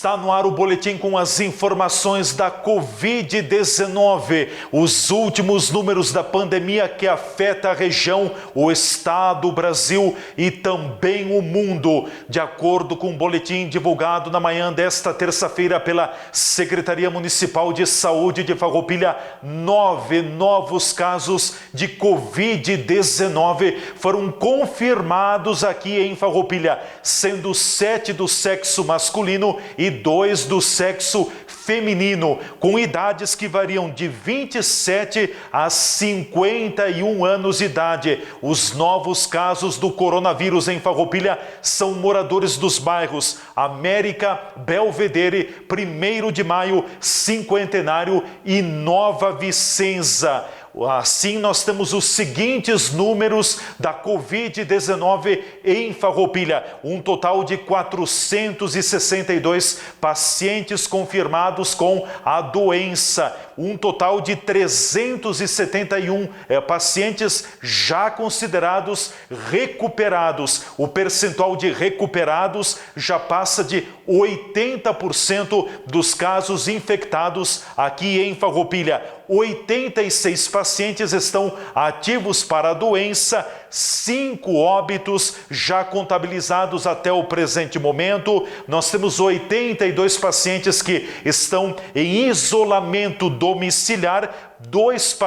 Está no ar o boletim com as informações da Covid-19, os últimos números da pandemia que afeta a região, o estado, o Brasil e também o mundo. De acordo com o boletim divulgado na manhã desta terça-feira pela Secretaria Municipal de Saúde de Farroupilha, 9 novos casos de Covid-19 foram confirmados aqui em Farroupilha, sendo 7 do sexo masculino e 2 do sexo feminino, com idades que variam de 27 a 51 anos de idade. Os novos casos do coronavírus em Farroupilha são moradores dos bairros América, Belvedere, 1º de Maio, Cinquentenário e Nova Vicenza. Assim, nós temos os seguintes números da Covid-19 em Farroupilha. Um total de 462 pacientes confirmados com a doença. Um total de 371 pacientes já considerados recuperados. O percentual de recuperados já passa de 80% dos casos infectados aqui em Farroupilha. 86 pacientes estão ativos para a doença, 5 óbitos já contabilizados até o presente momento. Nós temos 82 pacientes que estão em isolamento domiciliar. 2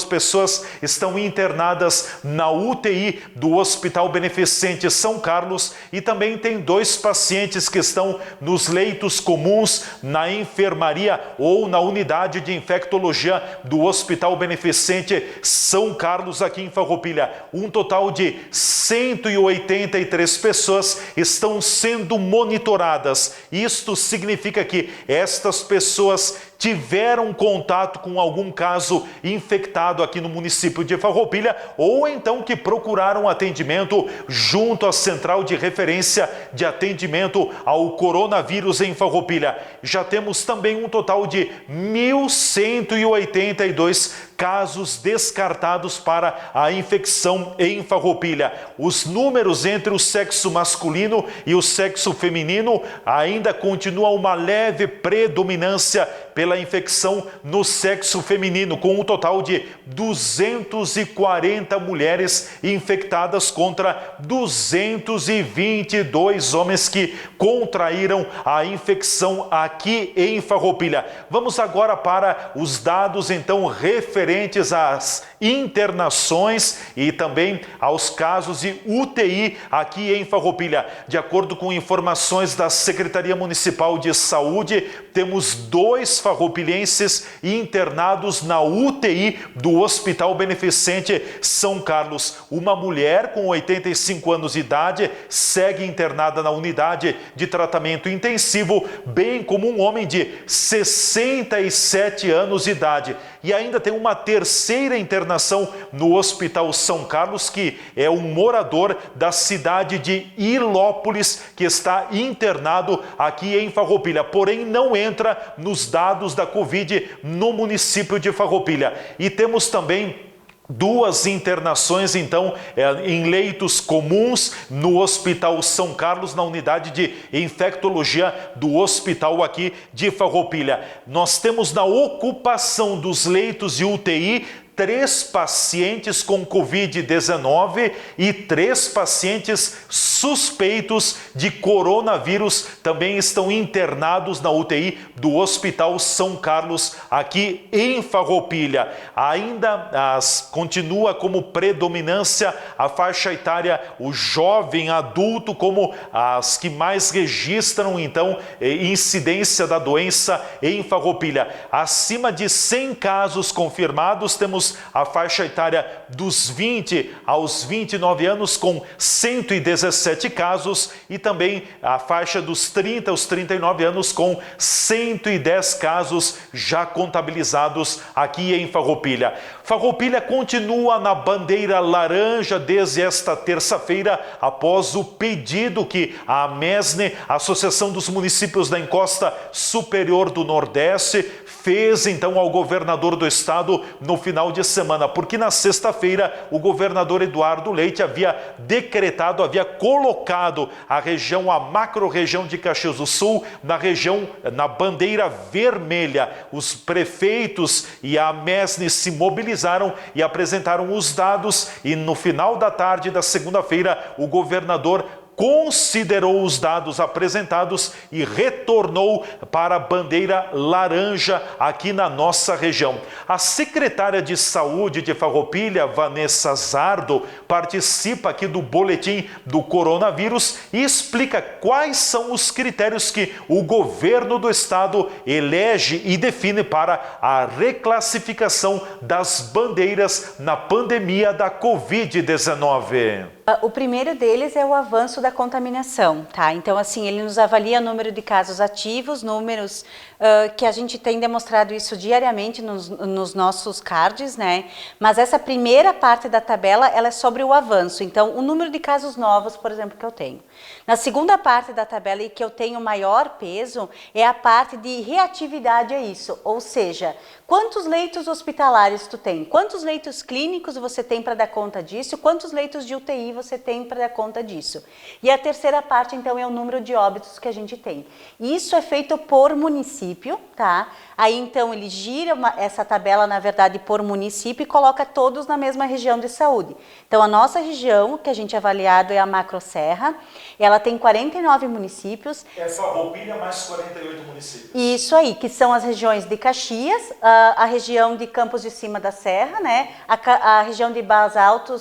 pessoas estão internadas na UTI do Hospital Beneficente São Carlos e também tem 2 pacientes que estão nos leitos comuns na enfermaria ou na unidade de infectologia do Hospital Beneficente São Carlos aqui em Farroupilha. Um total de 183 pessoas estão sendo monitoradas. Isto significa que estas pessoas tiveram contato com algum caso infectado aqui no município de Farroupilha ou então que procuraram atendimento junto à Central de Referência de Atendimento ao Coronavírus em Farroupilha. Já temos também um total de 1.182 casos descartados para a infecção em Farroupilha. Os números entre o sexo masculino e o sexo feminino ainda continua uma leve predominância pela infecção no sexo feminino, com um total de 240 mulheres infectadas contra 222 homens que contraíram a infecção aqui em Farroupilha. Vamos agora para os dados então referentes às internações e também aos casos de UTI aqui em Farroupilha. De acordo com informações da Secretaria Municipal de Saúde, temos 2 farroupilhenses internados na UTI do Hospital Beneficente São Carlos. Uma mulher com 85 anos de idade segue internada na unidade de tratamento intensivo, bem como um homem de 67 anos de idade. E ainda tem uma terceira internação no Hospital São Carlos, que é um morador da cidade de Ilópolis, que está internado aqui em Farroupilha, porém não entra nos dados da Covid no município de Farroupilha. E temos também 2 internações, então, em leitos comuns no Hospital São Carlos, na unidade de infectologia do hospital aqui de Farroupilha. Nós temos na ocupação dos leitos de UTI 3 pacientes com Covid-19 e 3 pacientes suspeitos de coronavírus também estão internados na UTI do Hospital São Carlos aqui em Farroupilha. Ainda continua como predominância a faixa etária, o jovem adulto, como as que mais registram então incidência da doença em Farroupilha. Acima de 100 casos confirmados, temos a faixa etária dos 20 aos 29 anos com 117 casos e também a faixa dos 30 aos 39 anos com 110 casos já contabilizados aqui em Farroupilha. Farroupilha continua na bandeira laranja desde esta terça-feira, após o pedido que a AMESNE, Associação dos Municípios da Encosta Superior do Nordeste, fez então ao governador do estado no final de de semana, porque na sexta-feira o governador Eduardo Leite havia decretado, havia colocado a macro-região de Caxias do Sul na bandeira vermelha. Os prefeitos e a MESNE se mobilizaram e apresentaram os dados, e no final da tarde da segunda-feira o governador considerou os dados apresentados e retornou para a bandeira laranja aqui na nossa região. A secretária de Saúde de Farroupilha, Vanessa Zardo, participa aqui do boletim do coronavírus e explica quais são os critérios que o governo do estado elege e define para a reclassificação das bandeiras na pandemia da Covid-19. O primeiro deles é o avanço da contaminação, tá? Então, assim, ele nos avalia o número de casos ativos, números que a gente tem demonstrado isso diariamente nos nossos cards, né? Mas essa primeira parte da tabela, ela é sobre o avanço. Então, o número de casos novos, por exemplo, que eu tenho. Na segunda parte da tabela, e que eu tenho maior peso, é a parte de reatividade a isso. Ou seja, quantos leitos hospitalares tu tem? Quantos leitos clínicos você tem para dar conta disso? Quantos leitos de UTI você tem para dar conta disso? E a terceira parte, então, é o número de óbitos que a gente tem. Isso é feito por município, tá? Aí, então, ele gira essa tabela, na verdade, por município e coloca todos na mesma região de saúde. Então, a nossa região, que a gente avaliado, é a Macro-Serra. Ela tem 49 municípios. É Farroupilha mais 48 municípios. Isso aí, que são as regiões de Caxias, a região de Campos de Cima da Serra, né? A região de Basalto,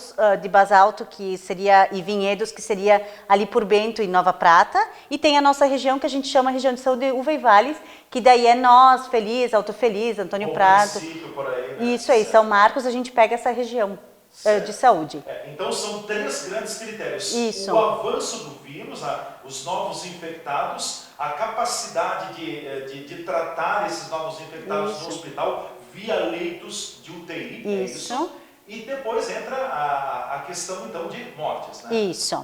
que seria, e Vinhedos, que seria ali por Bento e Nova Prata. E tem a nossa região, que a gente chama a região de saúde Uva e Vales, que daí é nós, Feliz, Alto Feliz, Antônio Prado. Por aí, né? Isso aí, São Marcos, a gente pega essa região de saúde. Então são três grandes critérios. Isso. O avanço do vírus, os novos infectados, a capacidade de tratar esses novos infectados Isso. no hospital via leitos de UTI. Isso. E depois entra a questão, então, de mortes, né? Isso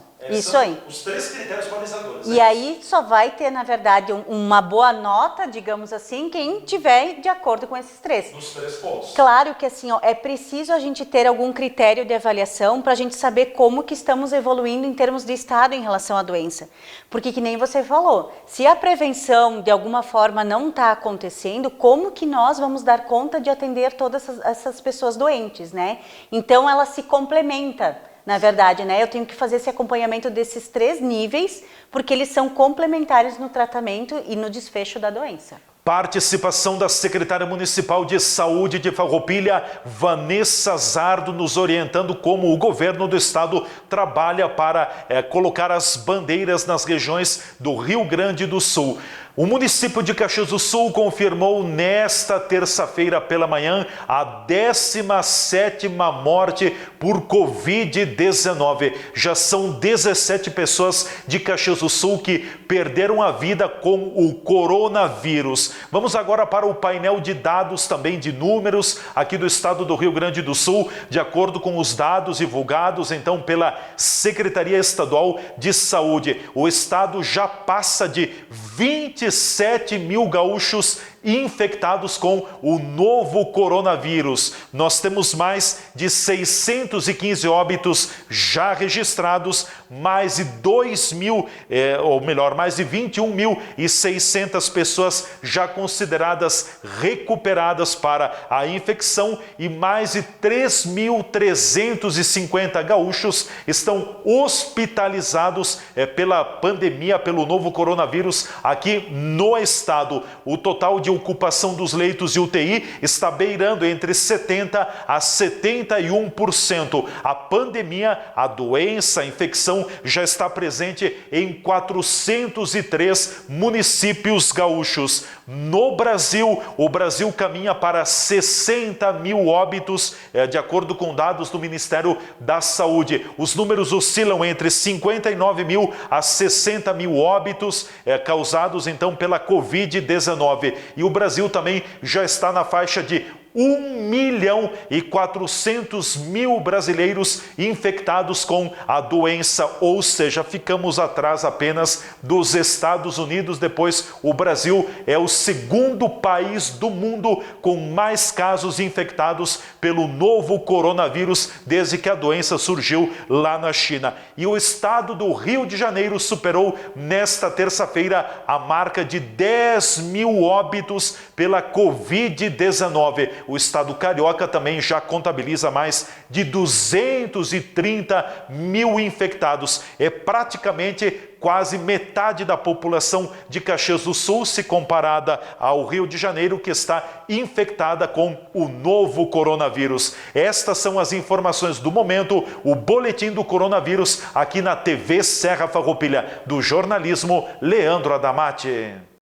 São aí. os três critérios balizadores. E aí só vai ter, na verdade, uma boa nota, digamos assim, quem tiver de acordo com esses três. Nos três pontos. Claro que assim, ó, é preciso a gente ter algum critério de avaliação para a gente saber como que estamos evoluindo em termos de estado em relação à doença. Porque que nem você falou, se a prevenção de alguma forma não está acontecendo, como que nós vamos dar conta de atender todas essas pessoas doentes, né? Então ela se complementa. Na verdade, né? Eu tenho que fazer esse acompanhamento desses três níveis, porque eles são complementares no tratamento e no desfecho da doença. Participação da secretária municipal de saúde de Farroupilha, Vanessa Zardo, nos orientando como o governo do estado trabalha para colocar as bandeiras nas regiões do Rio Grande do Sul. O município de Caxias do Sul confirmou nesta terça-feira pela manhã a 17ª morte por Covid-19. Já são 17 pessoas de Caxias do Sul que perderam a vida com o coronavírus. Vamos agora para o painel de dados, também de números aqui do estado do Rio Grande do Sul, de acordo com os dados divulgados então pela Secretaria Estadual de Saúde. O estado já passa de 27 mil gaúchos infectados com o novo coronavírus. Nós temos mais de 615 óbitos já registrados, mais de 21.600 pessoas já consideradas recuperadas para a infecção e mais de 3.350 gaúchos estão hospitalizados pela pandemia, pelo novo coronavírus aqui no estado. O total de ocupação dos leitos de UTI está beirando entre 70% a 71%. A pandemia, a doença, a infecção já está presente em 403 municípios gaúchos. No Brasil, o Brasil caminha para 60 mil óbitos, de acordo com dados do Ministério da Saúde. Os números oscilam entre 59 mil a 60 mil óbitos causados então pela Covid-19. E o Brasil também já está na faixa de 1.400.000 brasileiros infectados com a doença, ou seja, ficamos atrás apenas dos Estados Unidos. Depois, o Brasil é o segundo país do mundo com mais casos infectados pelo novo coronavírus desde que a doença surgiu lá na China. E o estado do Rio de Janeiro superou nesta terça-feira a marca de 10.000 óbitos pela Covid-19. O estado carioca também já contabiliza mais de 230.000 infectados. É praticamente quase metade da população de Caxias do Sul, se comparada ao Rio de Janeiro, que está infectada com o novo coronavírus. Estas são as informações do momento, o boletim do coronavírus aqui na TV Serra Farroupilha, do jornalismo Leandro Adamati.